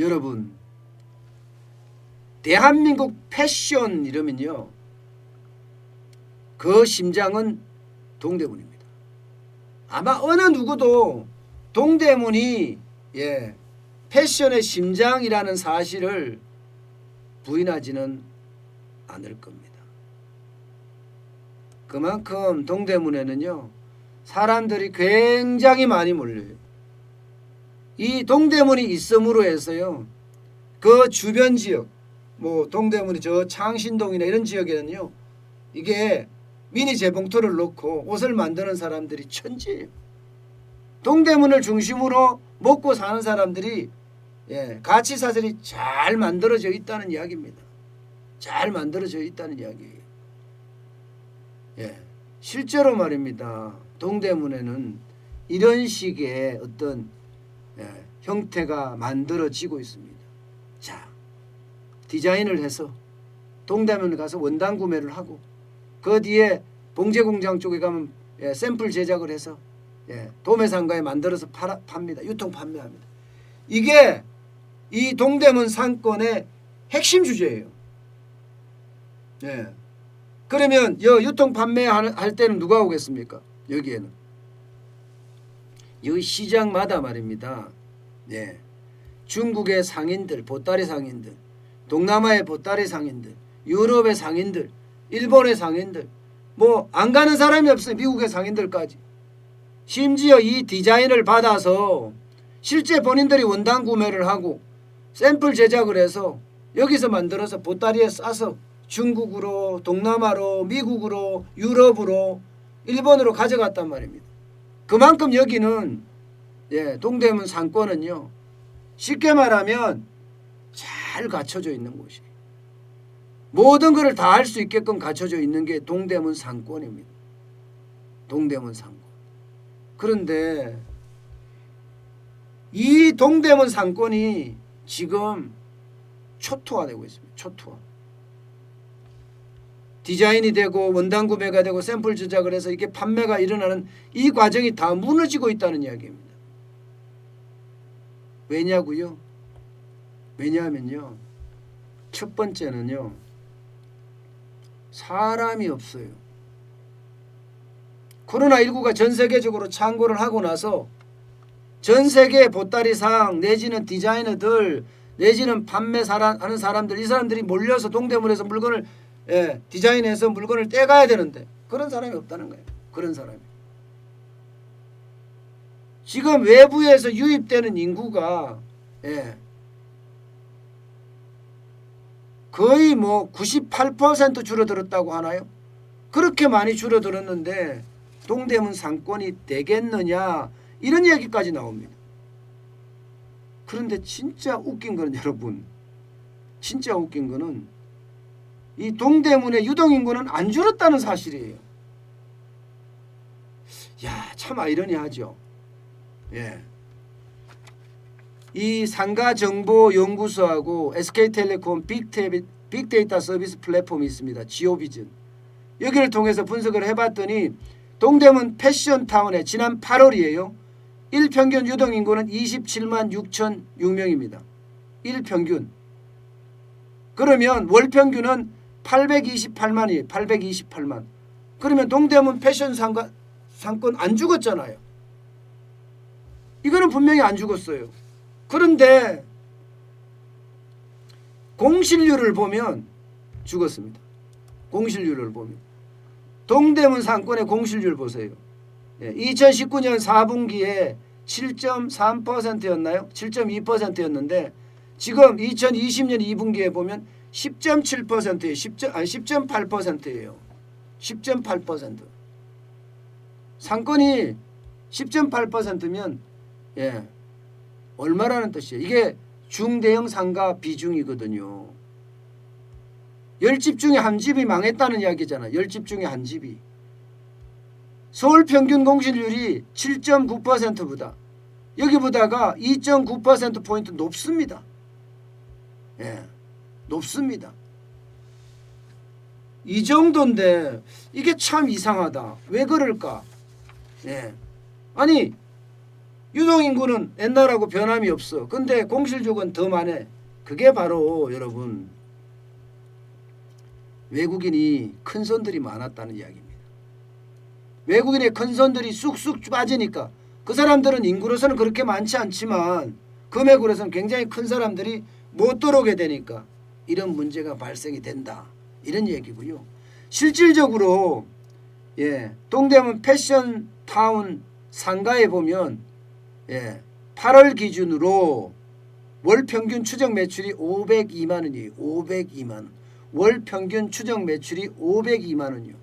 여러분, 대한민국 패션 이러면요, 그 심장은 동대문입니다. 아마 어느 누구도 동대문이 패션의 심장이라는 사실을 부인하지는 않을 겁니다. 그만큼 동대문에는요, 사람들이 굉장히 많이 몰려요. 이 동대문이 있음으로 해서요, 그 주변 지역, 뭐 동대문이 저 창신동이나 이런 지역에는요, 이게 미니 재봉틀을 놓고 옷을 만드는 사람들이 천지예요. 동대문을 중심으로 먹고 사는 사람들이 가치사슬이 잘 만들어져 있다는 이야기입니다. 잘 만들어져 있다는 이야기예요. 실제로 말입니다. 동대문에는 이런 식의 어떤 형태가 만들어지고 있습니다. 자, 디자인을 해서 동대문에 가서 원단 구매를 하고 그 뒤에 봉제공장 쪽에 가면 샘플 제작을 해서 도매상가에 만들어서 팝니다. 유통 판매합니다. 이게 이 동대문 상권의 핵심 주제예요. 그러면 유통 판매할 때는 누가 오겠습니까? 여기에는 여기 시장마다 말입니다. 중국의 상인들, 보따리 상인들, 동남아의 보따리 상인들, 유럽의 상인들, 일본의 상인들, 뭐 안 가는 사람이 없어요. 미국의 상인들까지. 심지어 이 디자인을 받아서 실제 본인들이 원단 구매를 하고 샘플 제작을 해서 여기서 만들어서 보따리에 싸서 중국으로, 동남아로, 미국으로, 유럽으로, 일본으로 가져갔단 말입니다. 그만큼 여기는 동대문 상권은요, 쉽게 말하면 잘 갖춰져 있는 곳이에요. 모든 것을 다 할 수 있게끔 갖춰져 있는 게 동대문 상권입니다. 동대문 상권. 그런데 이 동대문 상권이 지금 초토화되고 있습니다. 초토화. 디자인이 되고 원단 구매가 되고 샘플 제작을 해서 이게 판매가 일어나는 이 과정이 다 무너지고 있다는 이야기입니다. 왜냐고요? 왜냐하면요, 첫 번째는요, 사람이 없어요. 코로나19가 전 세계적으로 창궐을 하고 나서 전 세계 보따리상 내지는 디자이너들 내지는 판매하는 사람들, 이 사람들이 몰려서 동대문에서 물건을 디자인해서 물건을 떼가야 되는데 그런 사람이 없다는 거예요. 그런 사람이. 지금 외부에서 유입되는 인구가 거의 뭐 98% 줄어들었다고 하나요? 그렇게 많이 줄어들었는데 동대문 상권이 되겠느냐, 이런 얘기까지 나옵니다. 그런데 진짜 웃긴 거는, 여러분, 진짜 웃긴 거는 이 동대문의 유동인구는 안 줄었다는 사실이에요. 야, 참 아이러니하죠. 이 상가정보연구소하고 SK텔레콤 빅데이터 서비스 플랫폼이 있습니다. 지오비전. 여기를 통해서 분석을 해봤더니 동대문 패션타운의 지난 8월이에요. 일평균 유동인구는 27만 6,006명입니다. 일평균. 그러면 월평균은 828만이에요. 828만. 그러면 동대문 패션 상권 안 죽었잖아요. 이거는 분명히 안 죽었어요. 그런데 공실률을 보면 죽었습니다. 공실률을 보면. 동대문 상권의 공실률 보세요. 2019년 4분기에 7.3%였나요? 7.2%였는데 지금 2020년 2분기에 보면 10.7%예요. 10.8%예요. 10.8%. 상권이 10.8%면 얼마라는 뜻이에요? 이게 중대형 상가 비중이거든요. 10집 중에 한 집이 망했다는 이야기잖아요. 10집 중에 한 집이. 서울 평균 공실률이 7.9%보다 여기보다가 2.9%포인트 높습니다. 높습니다. 이 정도인데 이게 참 이상하다. 왜 그럴까? 아니 유동인구는 옛날하고 변함이 없어. 근데 공실족은 더 많아. 그게 바로 여러분 외국인이 큰손들이 많았다는 이야기입니다. 외국인의 큰손들이 쑥쑥 빠지니까 그 사람들은 인구로서는 그렇게 많지 않지만 금액으로서는 굉장히 큰 사람들이 못 들어오게 되니까 이런 문제가 발생이 된다. 이런 얘기고요. 실질적으로 동대문 패션타운 상가에 보면 8월 기준으로 월 평균 추정 매출이 502만 원이에요. 502만 원. 월 평균 추정 매출이 502만 원이요.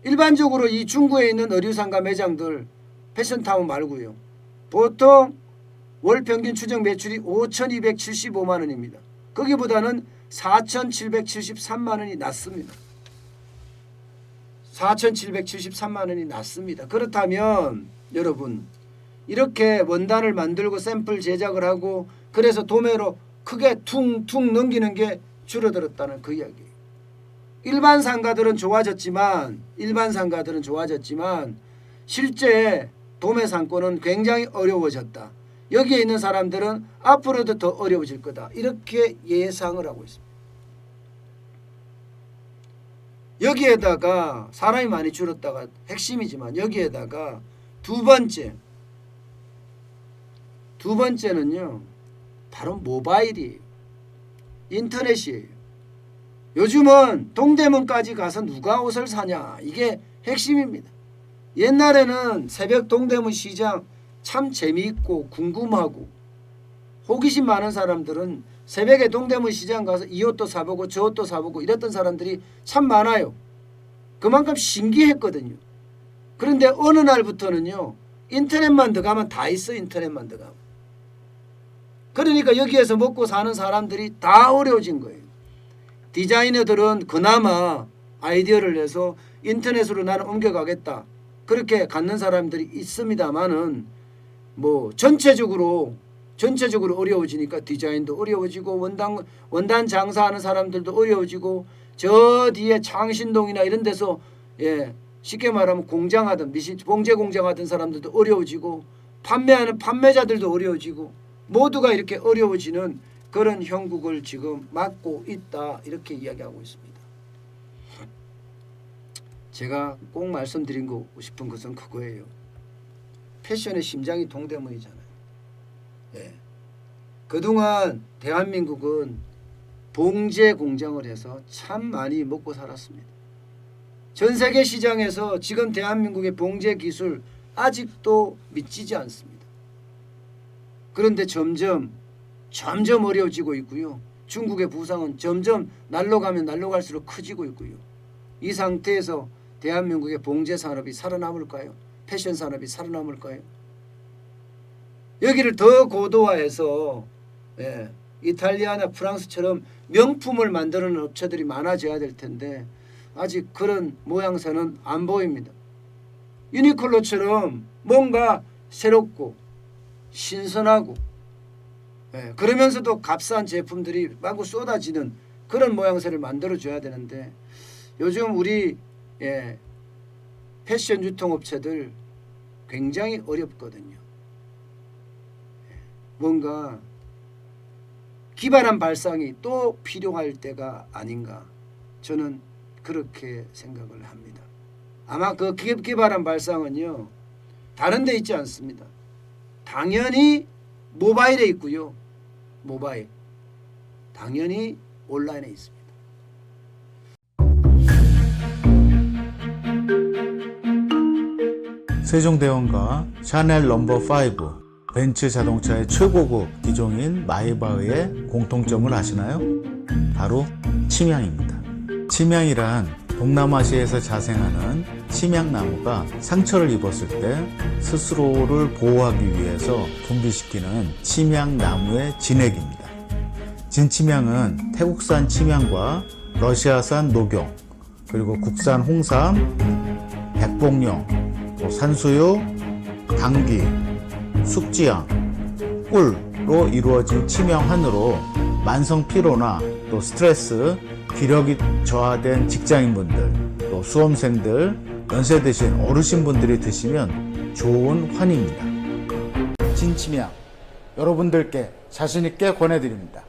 일반적으로 이 중구에 있는 의류상가 매장들 패션타운 말고요. 보통 월 평균 추정 매출이 5,275만 원입니다. 거기보다는 4,773만 원이 낮습니다. 4,773만 원이 낮습니다. 그렇다면 여러분 이렇게 원단을 만들고 샘플 제작을 하고 그래서 도매로 크게 퉁퉁 넘기는 게 줄어들었다는 그 이야기예요. 일반 상가들은 좋아졌지만 실제 도매 상권은 굉장히 어려워졌다. 여기에 있는 사람들은 앞으로도 더 어려워질 거다. 이렇게 예상을 하고 있습니다. 여기에다가 사람이 많이 줄었다가 핵심이지만 여기에다가 두 번째는요. 바로 모바일이에요. 인터넷이에요. 요즘은 동대문까지 가서 누가 옷을 사냐. 이게 핵심입니다. 옛날에는 새벽 동대문 시장 참 재미있고 궁금하고 호기심 많은 사람들은 새벽에 동대문 시장 가서 이 옷도 사보고 저 옷도 사보고 이랬던 사람들이 참 많아요. 그만큼 신기했거든요. 그런데 어느 날부터는요. 인터넷만 들어가면 다 있어. 인터넷만 들어가면. 그러니까 여기에서 먹고 사는 사람들이 다 어려워진 거예요. 디자이너들은 그나마 아이디어를 내서 인터넷으로 나는 옮겨가겠다. 그렇게 갖는 사람들이 있습니다만은 뭐 전체적으로 어려워지니까 디자인도 어려워지고 원단 장사하는 사람들도 어려워지고 저 뒤에 창신동이나 이런 데서 쉽게 말하면 공장하던 봉제 공장하던 사람들도 어려워지고 판매하는 판매자들도 어려워지고 모두가 이렇게 어려워지는 그런 형국을 지금 맞고 있다. 이렇게 이야기하고 있습니다. 제가 꼭 말씀드리고 싶은 것은 그거예요. 패션의 심장이 동대문이잖아요. 그동안 대한민국은 봉제 공장을 해서 참 많이 먹고 살았습니다. 전 세계 시장에서 지금 대한민국의 봉제 기술 아직도 믿지지 않습니다. 그런데 점점 어려워지고 있고요. 중국의 부상은 점점 날로 가면 날로 갈수록 커지고 있고요. 이 상태에서 대한민국의 봉제 산업이 살아남을까요? 패션 산업이 살아남을까요? 여기를 더 고도화해서 이탈리아나 프랑스처럼 명품을 만드는 업체들이 많아져야 될 텐데 아직 그런 모양새는 안 보입니다. 유니클로처럼 뭔가 새롭고 신선하고 그러면서도 값싼 제품들이 마구 쏟아지는 그런 모양새를 만들어줘야 되는데 요즘 우리 패션 유통업체들 굉장히 어렵거든요. 뭔가 기발한 발상이 또 필요할 때가 아닌가 저는 그렇게 생각을 합니다. 아마 그 기발한 발상은요 다른 데 있지 않습니다. 당연히 모바일에 있고요. 모바일 당연히 온라인에 있습니다. 세종대왕과 샤넬 넘버5 벤츠 자동차의 최고급 기종인 마이바흐의 공통점을 아시나요? 바로 침향입니다. 침향이란 동남아시아에서 자생하는 침향나무가 상처를 입었을 때 스스로를 보호하기 위해서 분비시키는 침향나무의 진액입니다. 진침향은 태국산 침향과 러시아산 녹용, 그리고 국산 홍삼, 백봉령, 산수유, 당귀, 숙지향, 꿀로 이루어진 침향환으로 만성 피로나 또 스트레스, 기력이 저하된 직장인분들, 또 수험생들, 연세 드신 어르신분들이 드시면 좋은 환입니다. 진치명 여러분들께 자신있게 권해드립니다.